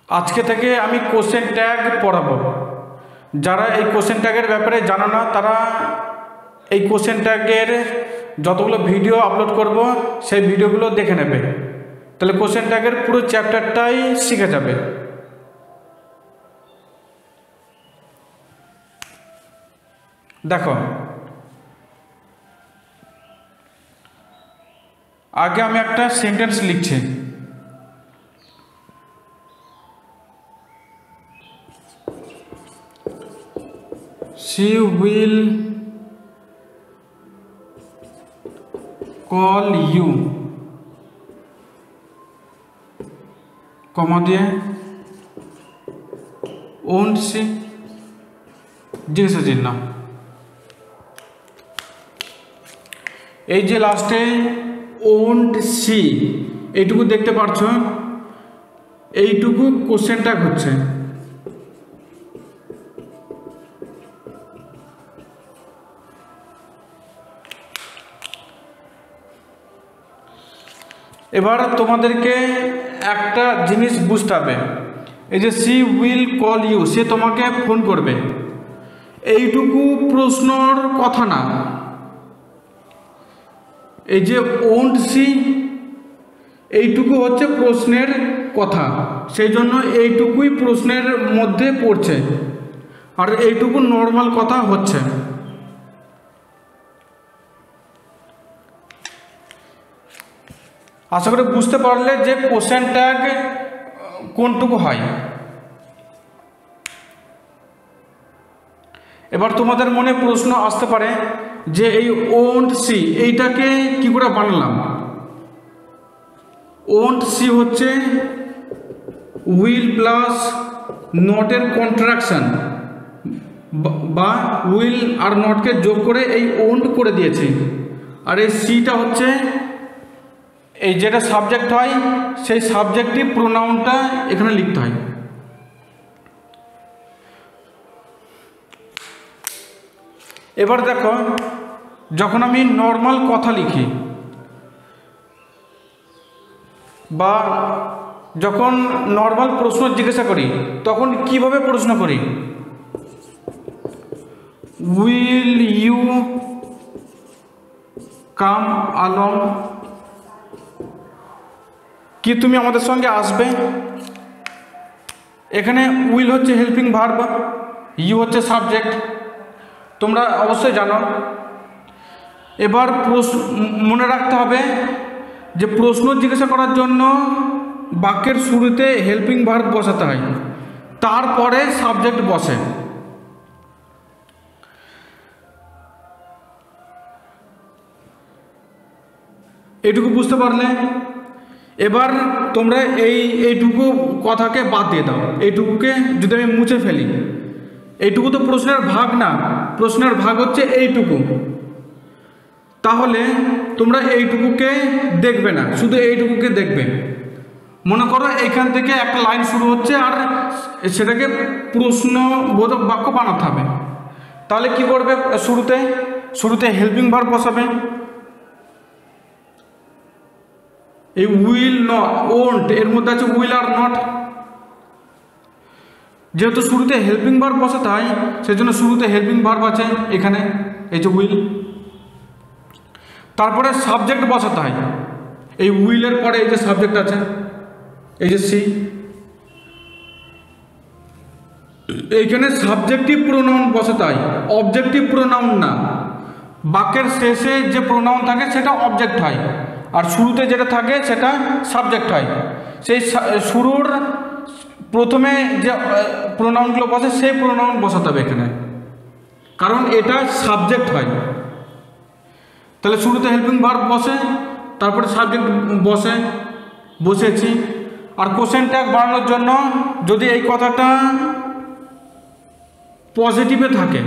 আজকে থেকে আমি কোশ্চেন ট্যাগ পড়াবো। যারা এই কোশ্চেন ট্যাগের ব্যাপারে জানো না তারা এই কোশ্চেন ট্যাগের যতগুলো ভিডিও আপলোড করব সেই ভিডিওগুলো দেখে নেবে, তাহলে কোশ্চেন ট্যাগের পুরো চ্যাপ্টারটাই শিখে যাবে। দেখো, আগে আমি একটা সেন্টেন্স লিখছি। She will call you, কমা দিয়ে won't she, জিজ্ঞাসা চিহ্ন। এই যে লাস্টে won't she এইটুকু দেখতে পাচ্ছ, এইটুকু কোশ্চেন ট্যাগ হচ্ছে। এবার তোমাদেরকে একটা জিনিস বুঝতে হবে, এই যে সি উইল কল ইউ, সে তোমাকে ফোন করবে, এইটুকু প্রশ্নর কথা না। এই যে ওন্ট সি এইটুকু হচ্ছে প্রশ্নের কথা, সেই জন্য এইটুকুই প্রশ্নের মধ্যে পড়ছে, আর এইটুকু নর্মাল কথা হচ্ছে। আশা করি বুঝতে পারলে যে কোশ্চেন ট্যাগ কোনটুকু হয়। এবার তোমাদের মনে প্রশ্ন আসতে পারে যে এই ওন্ট সি এইটাকে কি করে বানালাম। ওন্ট সি হচ্ছে উইল প্লাস নটের কন্ট্রাকশন, বা উইল আর নটকে যোগ করে এই ওন্ট করে দিয়েছে, আর এই সিটা হচ্ছে এই যেটা সাবজেক্ট হয় সেই সাবজেক্টিভ প্রোনাউনটা এখানে লিখতে হয়। এবার দেখো, যখন আমি নর্মাল কথা লিখি বা যখন নর্মাল প্রশ্ন জিজ্ঞাসা করি তখন কিভাবে প্রশ্ন করি? উইল ইউ কাম অ্যালং, কি তুমি আমাদের সঙ্গে আসবে? এখানে উইল হচ্ছে হেল্পিং ভার্ব, ইউ হচ্ছে সাবজেক্ট, তোমরা অবশ্যই জানো। এবার মনে রাখতে হবে যে প্রশ্ন জিজ্ঞাসা করার জন্য বাক্যের শুরুতে হেল্পিং ভার্ব বসাতে হয়, তারপরে সাবজেক্ট বসে। এইটুকু বুঝতে পারলে? এবার তোমরা এইটুকু কথাকে বাদ দিয়ে দাও, এইটুকুকে যদি আমি মুছে ফেলি, এইটুকু তো প্রশ্নের ভাগ না, প্রশ্নের ভাগ হচ্ছে এইটুকু, তাহলে তোমরা এইটুকুকে দেখবে না, শুধু এইটুকুকে দেখবে। মনে করো এইখান থেকে একটা লাইন শুরু হচ্ছে আর সেটাকে প্রশ্নবোধক বাক্য বানাতে হবে, তাহলে কি করবে? শুরুতে হেল্পিং ভার্ব বসাবে। এই উইল নট, ওন্ট এর মধ্যে আছে উইল আর নট, যেহেতু শুরুতে হেল্পিং ভার্ব বসাতে হয় সেজন্য শুরুতে হেল্পিং ভার্ব আছে এখানে, এই যে উইল। তারপরে সাবজেক্ট বসাতে হয়, এই উইলের পরে এই যে সাবজেক্ট আছে, এই যে সি, এইখানে সাবজেক্টিভ প্রোনাউন বসাতে হয়, অবজেক্টিভ প্রোনাউন না। বাক্যের শেষে যে প্রোনাউন থাকে সেটা অবজেক্ট হয়, আর শুরুতে যেটা থাকে সেটা সাবজেক্ট হয়। সেই শুরুর প্রথমে যে প্রোনাউনগুলো বসে সেই প্রোনাউন বসাতে হবে এখানে, কারণ এটা সাবজেক্ট হয়। তাহলে শুরুতে হেল্পিং ভার্ব বসে, তারপরে সাবজেক্ট বসেছি। আর কোশ্চেন ট্যাগ বাড়ানোর জন্য যদি এই কথাটা পজিটিভে থাকে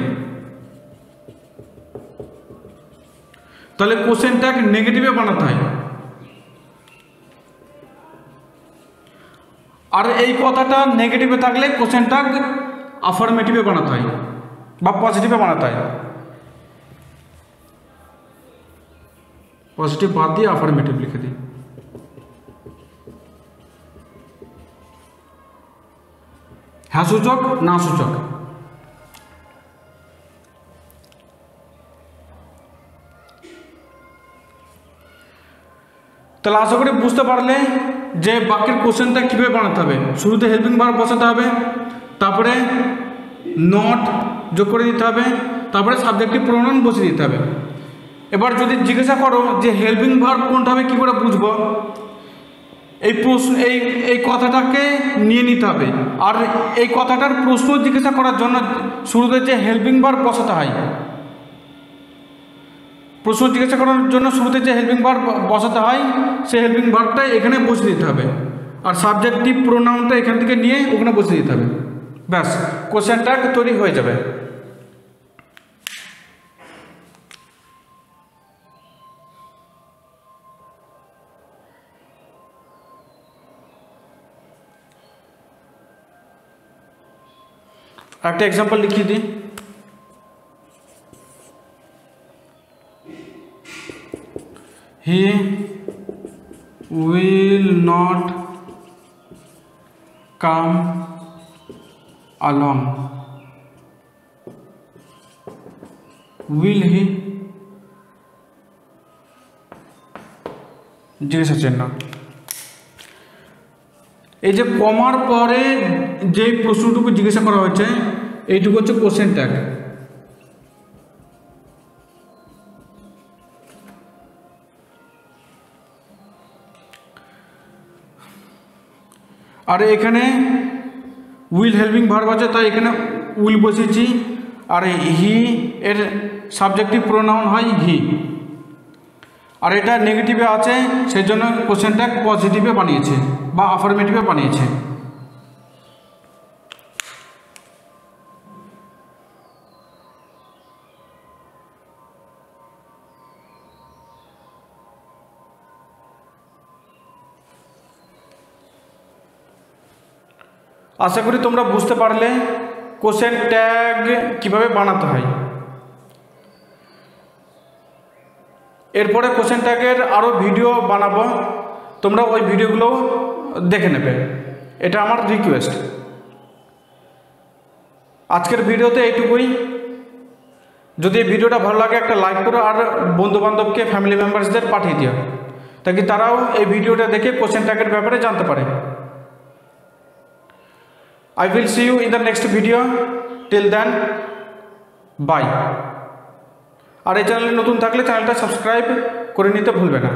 তাহলে কোশ্চেন ট্যাগ নেগেটিভে বানাতে হয়, আর এই কথাটা নেগেটিভে থাকলে কোশ্চেন ট্যাগ আফার্মেটিভে বানাতে হয় বা পজিটিভে বানাতে হয়। পজিটিভ বাদ দিয়ে আফার্মেটিভ লিখে দিই। হ্যাঁ সূচক না সূচক। তাহলে আশা করি বুঝতে পারলে যে বাক্যের কোশ্চেনটা কীভাবে বানাতে হবে। শুরুতে হেল্পিং ভার্ব বসাতে হবে, তারপরে নট যোগ করে দিতে হবে, তারপরে সাবজেক্টিভ প্রোনাউন বসিয়ে দিতে হবে। এবার যদি জিজ্ঞাসা করো যে হেল্পিং ভার্ব কোনটা হবে, কী করে বুঝবো, এই প্রশ্ন এই কথাটাকে নিয়ে নিতে হবে। আর এই কথাটার প্রশ্ন জিজ্ঞাসা করার জন্য শুরুতে যে হেল্পিং ভার্ব বসাতে হয়, প্রশ্ন জিজ্ঞাসা করার জন্য শুরুতে যে হেল্পিং ভার্ব বসাতে হয়, সেই হেল্পিং ভার্বটা এখানে বসিয়ে দিতে হবে, আর সাবজেক্টিভ প্রোনাউনটা এখান থেকে নিয়ে ওখানে বসিয়ে দিতে হবে। ব্যাস, কোশ্চেনটা তৈরি হয়ে যাবে। একটা এক্সাম্পল লিখিয়ে দিই। He will not come along. Will he? জিজ্ঞাসা চিহ্ন। এই যে কমার পরে যে প্রশ্নটুকু জিজ্ঞাসা করা হয়েছে, এইটুকু হচ্ছে কোশ্চেন ট্যাগ। আর এখানে উইল হেল্পিং ভার্ব আছে, তাই এখানে উইল বসিয়েছি। আর হি এর সাবজেক্টিভ প্রোনাউন হয় হি। আর এটা নেগেটিভে আছে, সেই জন্য কোশ্চেনটা পজিটিভে বানিয়েছে বা আফার্মেটিভে বানিয়েছে। আশা করি তোমরা বুঝতে পারলে কোশ্চেন ট্যাগ কিভাবে বানাতে হয়। এরপরে কোশ্চেন ট্যাগের আরও ভিডিও বানাবো, তোমরা ওই ভিডিওগুলো দেখে নেবে, এটা আমার রিকোয়েস্ট। আজকের ভিডিওতে এইটুকুই। যদি এই ভিডিওটা ভালো লাগে একটা লাইক করো, আর বন্ধুবান্ধবকে ফ্যামিলি মেম্বার্সদের পাঠিয়ে দিও, তাকে তারাও এই ভিডিওটা দেখে কোশ্চেন ট্যাগের ব্যাপারে জানতে পারে। I will see you in the next video. Till then, bye. আর এই চ্যানেলে নতুন থাকলে চ্যানেলটা সাবস্ক্রাইব করে নিতে ভুলবে না।